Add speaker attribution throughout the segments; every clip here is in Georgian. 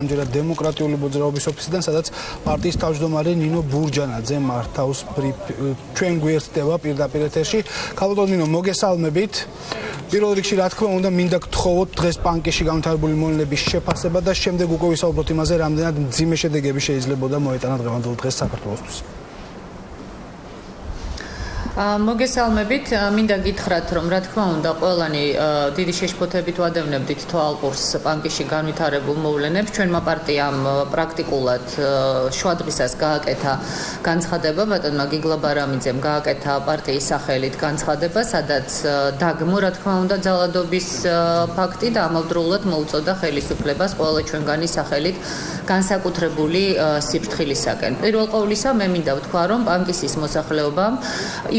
Speaker 1: ამჯერად დემოკრატიული მოძრაობის ოფისიდან, სადაც პარტიის თავმჯდომარე ნინო ბურჯანაძე მართავს ჩვენ გვერდდება პირდაპირ ეთერში. ქალბატონო ნინო, მოგესალმებით. პირველ რიგში, რა თქმა უნდა, მინდა გთხოვოთ დღეს პანკისში განვითარებული მოვლენების შეფასება და შემდეგ უკვე ვისაუბროთ იმაზე, რამდენად მძიმე შედეგები შეიძლება მოეტანა დღევანდელ დღეს საქართველოსთვის.
Speaker 2: მოგესალმებით, მინდა გითხრათ, რომ რა თქმა უნდა, ყველანი დიდი შეშფოთებით ვადევნებდით თვალყურს პანკისში განვითარებულ მოვლენებს. ჩვენმა პარტიამ პრაქტიკულად შუადღისას გააკეთა განცხადება, ბატონმა გიგლა ბარამიძემ გააკეთა პარტიის სახელით განცხადება, სადაც დაგმო, რა თქმა უნდა, ძალადობის ფაქტი და ამავდროულად მოუწოდა ხელისუფლებას ყველა ჩვენგანი სახელით განსაკუთრებული სიფრთხილისაკენ. პირველ ყოვლისა, მე მინდა ვთქვა, რომ პანკისის მოსახლეობამ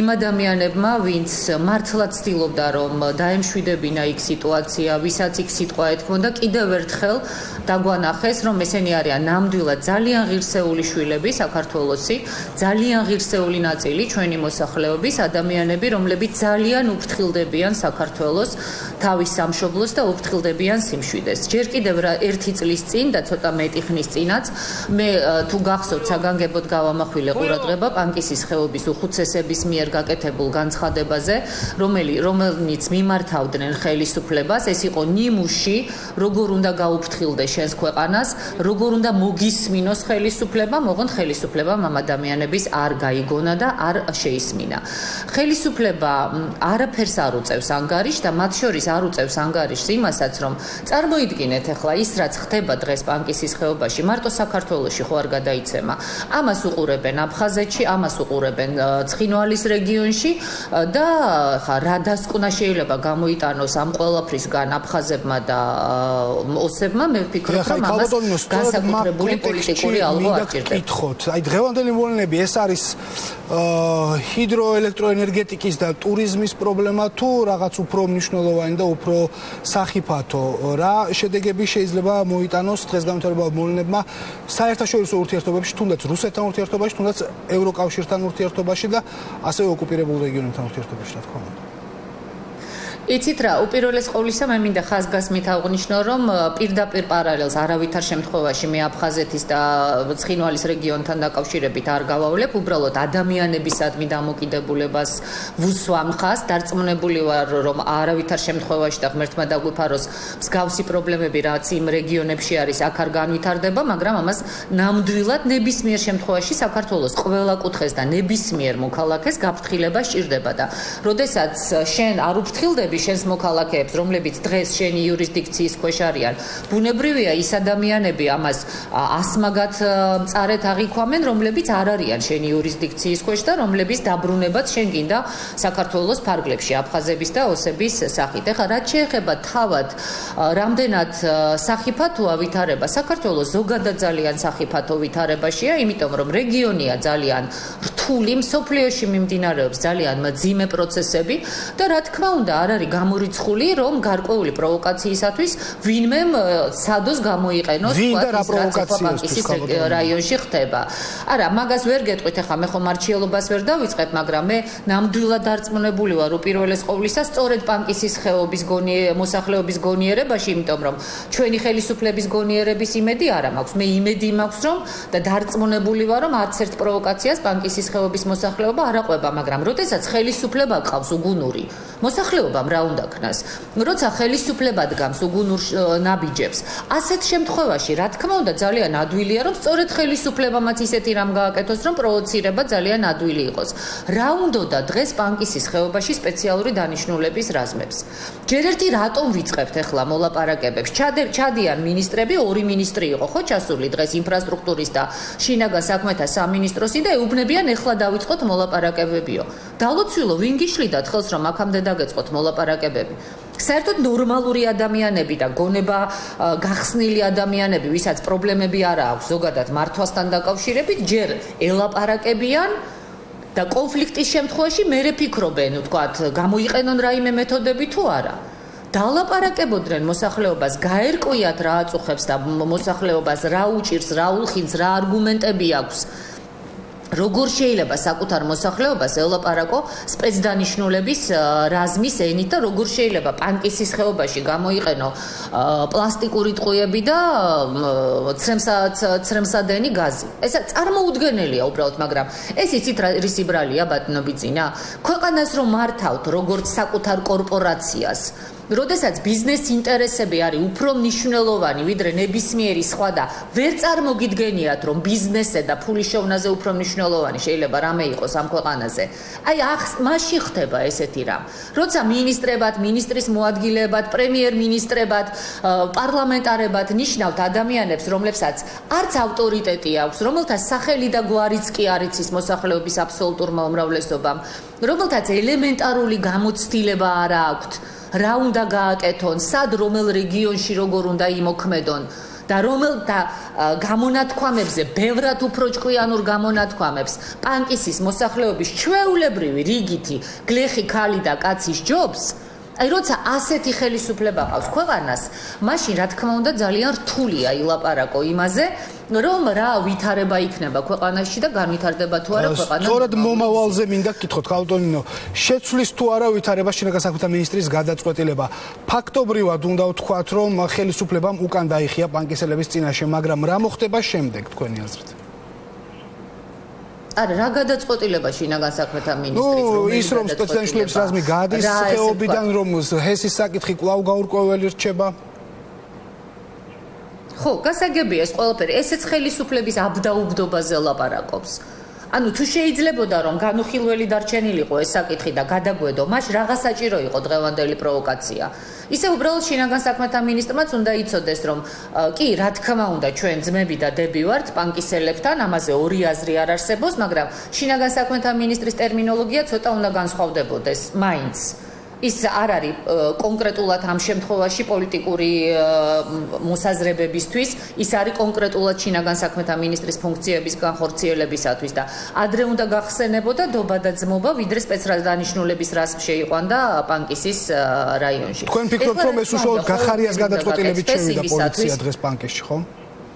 Speaker 2: იმ ადამიანებმა, ვინც მართლაც ცდილობდა, რომ დაემშვიდებინა იქ სიტუაცია, ვისაც იქ სიტყვა ეთქონდა, კიდევ ერთხელ დაგვანახეს, რომ ესენი არიან ნამდვილად ძალიან ღირსეული შვილები საქართველოსი, ძალიან ღირსეული ნაწილი ჩვენი მოსახლეობის ადამიანები, რომლებიც ძალიან უფრთხილდებიან საქართველოს თავის სამშობლოს და უფრთხილდებიან სიმშვიდეს. ჯერ კიდევ ერთი წლის წინ და ცოტა მეტი ხნის წინაც მე თუ გახსოვთ საგანგებოდ გავამახვილე ყურადღება პანკისის ხეობის უხუცესების მიერ გაკეთებულ განცხადებაზე, რომელიც მიმართავდნენ ხელისუფლებას, ეს იყო ნიმუში, როგორ უნდა გაუფრთხილდეს შენს ქვეყანას, როგორ უნდა მოგისმინოს ხელისუფლებამ, ოღონდ ხელისუფლებამ ამ ადამიანების არ გაიგონა და არ შეისმინა. ხელისუფლება არაფერს არ უწევს ანგარიშს და მათ შორის არ უწევს ანგარიშს იმასაც, რომ წარმოიდგინეთ ახლა ის რაც ხდება დღეს პანკისის ხეობაში, მარტო საქართველოში ხო არ გადაიცემა. ამას უყურებენ აფხაზეთში, ამას უყურებენ ცხინვალის რეგიონში და ხა რა დასკვნა შეიძლება გამოიტანოს ამ ყველაფრისგან აფხაზებმა და ოსებმა, მე ვფიქრობ, რომ ამას განსაკუთრებული პოლიტიკური ალღო არ ჭირდება.
Speaker 1: აი დღევანდელი მოვლენები ეს არის ჰიდროელექტროენერგეტიკის და ტურიზმის პრობლემა თუ რაღაც უფრო მნიშვნელოვანი და უფრო სახიფათო, რა შედეგები შეიძლება მოიტანოს დღეს განვითარებულ მოვლენებმა საერთაშორისო ურთიერთობებში, თუნდაც რუსეთთან ურთიერთობაში, თუნდაც ევროკავშირთან ურთიერთობაში და ასევე ოკუპირებულ რეგიონებთან ურთიერთობაში, რა თქმა უნდა.
Speaker 2: იცით რა, უპირველეს ყოვლისა მე მინდა ხაზგასმით აღვნიშნო, რომ პირდაპირ პარალელს არავითარ შემთხვევაში მე აფხაზეთის და ცხინვალის რეგიონთან დაკავშირებით არ გავავლებ, უბრალოდ ადამიანებისადმი დამოკიდებულებას ვუსვამ ხაზ, დარწმუნებული ვარ, რომ არავითარ შემთხვევაში და ღმერთმა დაგვიფაროს მსგავსი პრობლემები, რაც იმ რეგიონებში არის, აქ არ განვითარდება, მაგრამ ამას ნამდვილად ნებისმიერ შემთხვევაში საქართველოს ყველა კუთხეს და ნებისმიერ მოქალაქეს გაფრთხილება სჭირდება და როდესაც შენ არ უფრთხილდები შენს მოქალაქეებს, რომლებიც დღეს შენი იურისდიქციის ქვეშ არიან, ბუნებრივია ის ადამიანები ამას ასმაგად მწარეთ აღიქვამენ, რომლებიც არ არიან შენი იურისდიქციის ქვეშ და რომლების დაბრუნებაც შენ გინდა საქართველოს ფარგლებში, აფხაზების და ოსების სახით. ეხლა რაც შეეხება თავად რამდენად სახიფათოა ვითარება, საქართველოს ზოგადად ძალიან სახიფათო ვითარებაშია, იმიტომ რომ რეგიონია ძალიან რთული, მსოფლიოში მიმდინარეობს ძალიან მძიმე პროცესები და რა თქმა უნდა არ არის გამორიცხული, რომ გარკვეული პროვოკაციისათვის ვინმე სადოს გამოიყენოს პანკისის რაიონში ხდება. არა, მაგას ვერ გეტყვით, ახლა მე ხომ არჩიელობას ვერ დავიწყებ, მაგრამ მე ნამდვილად დარწმუნებული ვარ უპირველეს ყოვლისა სწორედ პანკისის ხეობის მოსახლეობის გონიერებაში, იმიტომ რომ ჩვენი ხელისუფლების გონიერების იმედი არა მაქვს. მე იმედი მაქვს, რომ და დარწმუნებული ვარ, რომ არც ერთ პროვოკაციას პანკისის ხეობის მოსახლეობა არ აყვება, მაგრამ როდესაც ხელისუფლება ყავს უგუნური, მოსახლეობამ რა უნდა ქნას? როცა ხელისუფლება დგამს უგუნურ ნაბიჯებს, ასეთ შემთხვევაში, რა თქმა უნდა, ძალიან ადვილია, რომ სწორედ ხელისუფლებამაც ისეთი რამ გააკეთოს, რომ პროვოცირება ძალიან ადვილი იყოს. რა უნდა დღეს პანკისის ხეობაში სპეციალური დანიშნულების რაზმებს? ჯერ ერთი რატომ ვიწყებთ ახლა მოლაპარაკებებს? ჩადიან მინისტრები, ორი მინისტრი იყო ხო ჩასული დღეს ინფრასტრუქტურის და შინაგან საქმეთა სამინისტროსი და ეუბნებიან ახლა დავიწყოთ მოლაპარაკებებიო. დალოცვილო, ვინ გიშლიდათ ხელს, რომ აქამდე დაგეწყოთ მოლაპარაკებები? საერთოდ ნორმალური ადამიანები და გონება გახსნილი ადამიანები, ვისაც პრობლემები არ აქვს ზოგადად მართვასთან დაკავშირებით, ჯერ ელაპარაკებიან და კონფლიქტის შემთხვევაში მერე ფიქრობენ, ვთქვათ, გამოიყენონ რაიმე მეთოდები თუ არა. დალაპარაკებოდნენ მოსახლეობას, გაერკვიათ რა აწუხებს და მოსახლეობას რა უჭირს, რა ულხინს, რა არგუმენტები აქვს. როგორ შეიძლება საკუთარ მოსახლეობას ელაპარაკო სპეცდანიშნულების რაზმის ენით და როგორ შეიძლება პანკისის ხეობაში გამოიყენო პლასტიკური ტყუები და ცრემსადენი გაზი. ეს წარმოუდგენელია უბრალოდ, მაგრამ ეს იცით რის იბრალია ბატონო ბიძინა? ქვეყანას რომ მართავთ როგორც საკუთარ კორპორაციას, როდესაც ბიზნეს ინტერესები არის უფრო მნიშვნელოვანი ვიდრე ნებისმიერი სხვა და ვერ წარმოგიდგენიათ რომ ბიზნესზე და ფულის შევნაზე უფრო მნიშვნელოვანი შეიძლება რამე იყოს ამ ქვეყანაზე. აი მასში ხდება ესეთი რამ. როცა მინისტრებად, მინისტრის მოადგილებად, პრემიერ-მინისტრებად, პარლამენტარებად ნიშნავთ ადამიანებს, რომლებსაც არც ავტორიტეტი აქვს, რომელთა სახელი და გვარიც კი არ იცის მოსახლეობის აბსოლუტურმა უმრავლესობამ, რომელთაც ელემენტარული გამოცდილება არ აქვთ. რა უნდა გააკეთონ, სად რომელ რეგიონში როგორ უნდა იმოქმედონ და რომელ და გამონათქვამებზე, ბევრად უფრო ჭკვიანურ გამონათქვამებს პანკისის მოსახლეობის ჩვეულებრივი რიგითი გლეხი ქალი და კაცის ჯობს, აი როცა ასეთი ხელისუფლება ყავს ქვეყანას, მაშინ რა თქმა უნდა ძალიან რთულია ილაპარაკო იმაზე, რომ რა ვითარება იქნება ქვეყანაში და განვითარდება თუ არა ქვეყანა.
Speaker 1: სწორედ მომავალზე მინდა გკითხოთ, კალტონინო, შეცვლის თუ არა ვითარება შინაგან საქმეთა მინისტრის გადაწყვეტილება. ფაქტობრივად უნდა ვთქვათ, რომ ხელისუფლებამ უკან დაიხია პანკისელების წინაშე, მაგრამ რა მოხდება შემდეგ თქვენი აზრით?
Speaker 2: არა, რა გადაწყვეტილება შინაგან საქმეთა მინისტრის რომელიც
Speaker 1: ის რომ სპეცდანიშნულების რაზმი გადის ხეობიდან, რომ ჰესის საკითხი კვლავ გაურკვეველი რჩება?
Speaker 2: ხო, გასაგებია ეს ყველაფერი, ესეც ხელისუფლების აბდაუბდობაზე ლაპარაკობს. ანუ თუ შეიძლებოდა რომ განუხილველი დარჩენილიყო ეს საკითხი და გადაგვედო, მას რაღაც საჭირო იყო დღევანდელი პროვოკაცია. ისე უბრალოდ შინაგან საქმეთა მინისტრმაც უნდა იცოდეს, რომ კი, რა თქმა უნდა, ჩვენ ძმები და დები ვართ პანკისელებთან, ამაზე ორი აზრი არ არსებობს, მაგრამ შინაგან საქმეთა მინისტრის ტერმინოლოგია ცოტა უნდა განსხვავდებოდეს, მაინც. ის არ არის კონკრეტულად ამ შემთხვევაში პოლიტიკური მოსაზრებებისთვის, ის არის კონკრეტულად შინაგან საქმეთა მინისტრის ფუნქციების განხორციელებისათვის და ადრე უნდა გახსენებოდა დობა და ძმობა, ვიდრე სპეცდანიშნულების რაზმ შეიყვანდა პანკისის რაიონში.
Speaker 1: თქვენ ფიქრობთ, რომ ეს უშუალოდ გახარიას გადაწყვეტილებით შევიდა პოლიცია დღეს პანკისში, ხო?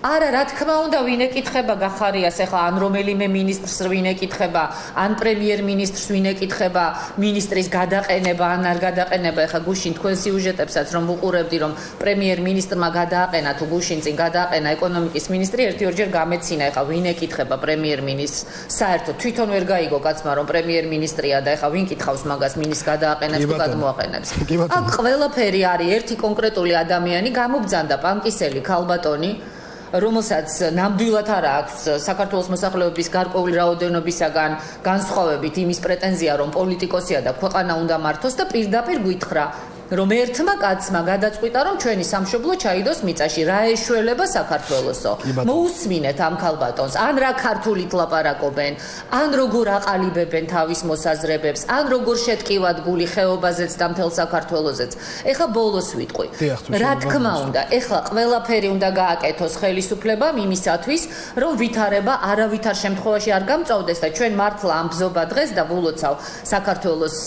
Speaker 2: არა, რა თქმა უნდა, ვინ ეკითხება გახარიას, ეხლა ან რომელიმე მინისტრს ვინ ეკითხება, ან პრემიერ-მინისტრს ვინ ეკითხება მინისტრის გადაყენება, ან არ გადაყენება, ეხლა გუშინ თქვენ სიუჟეტებსაც რომ ვუყურებდი, რომ პრემიერ-მინისტრმა გადააყენა თუ გუშინ წინ გადააყენა ეკონომიკის მინისტრი, ერთი-ორჯერ გამეცინა, ეხლა ვინ ეკითხება პრემიერ-მინისტრს, საერთოდ თვითონ ვერ გაიგო კაცმა, რომ პრემიერ-მინისტრია და ეხლა ვინ კითხავს მაგას მინისტრს გადააყენებს თუ გადმოაყენებს. აქ ყველაფერი არის ერთი კონკრეტული ადამიანი, გამოგძანდა პანკისელი ქალბატონი, რომელსაც ნამდვილად არ აქვს საქართველოს მოსახლეობის გარკვეული რაოდენობისაგან განსხვავებით იმის პრეტენზია, რომ პოლიტიკოსია და ქვეყანა უნდა მართოს და პირდაპირ გვითხრა, რომ ერთმა კაცმა გადაწყვიტა, რომ ჩვენი სამშობლო ჩაიდოს მიწაში, რა ეშველება საქართველოსო. მოусმინეთ ამ ქალბატონს, ან რა ქართულით ლაპარაკობენ, ან როგორ აყალიბებენ თავის მოსაზრებებს, ან როგორ შეტკივად გული ხეობაზეც და მთელ საქართველოსზეც. ეხლა ბოლოს ვიტყვი. რა თქმა უნდა, ეხლა ყველაფერი უნდა გააკეთოს ხელისუფლებამ იმისათვის, რომ ვითარება არავითარ შემთხვევაში არ გამწვავდეს და ჩვენ მართლა ამ ბზობა დღეს და ვულოცავ საქართველოს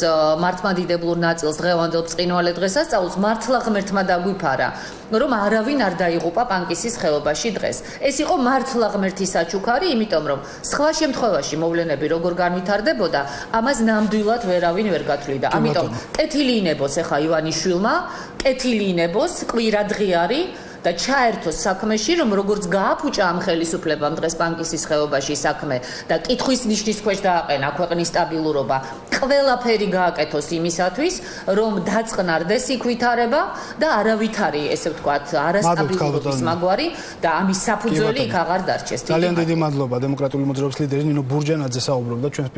Speaker 2: მართლმადიდებლურ ნაწილს დღევანდელ ბრწყინვალე დღესასწაულს მართლა ღმერთმა დაგვიფარა, რომ არავინ არ დაიღუპა პანკისის ხეობაში დღეს. ეს იყო მართლა ღმერთის საჩუქარი, იმიტომ რომ სხვა შემთხვევაში მოვლენები როგორ განვითარდებოდა, ამას ნამდვილად ვერავინ ვერ გათვლიდა. ამიტომ კეთილი ინებოს ეხა ივანიშვილმა, კეთილი ინებოს, კვირა დღიარი და ჩაერთოს საქმეში, რომ როგორც გააფუჭა ამ ხელისუფლებამ დღეს პანკისის ხეობაში საქმე და კითხვის ნიშნის ქვეშ დააყენა ქვეყნის სტაბილურობა, ყველაფერი გააკეთოს იმისათვის, რომ დაწყნარდეს იქ ვითარება და არავითარი, ესე ვთქვათ, არასტაბილურობის მაგვარი და ამის საფუძველი იქ აღარ დარჩეს.
Speaker 1: ძალიან დიდი მადლობა დემოკრატიული მოძრაობის ლიდერი ნინო ბურჯანაძე საუბრობდა ჩვენს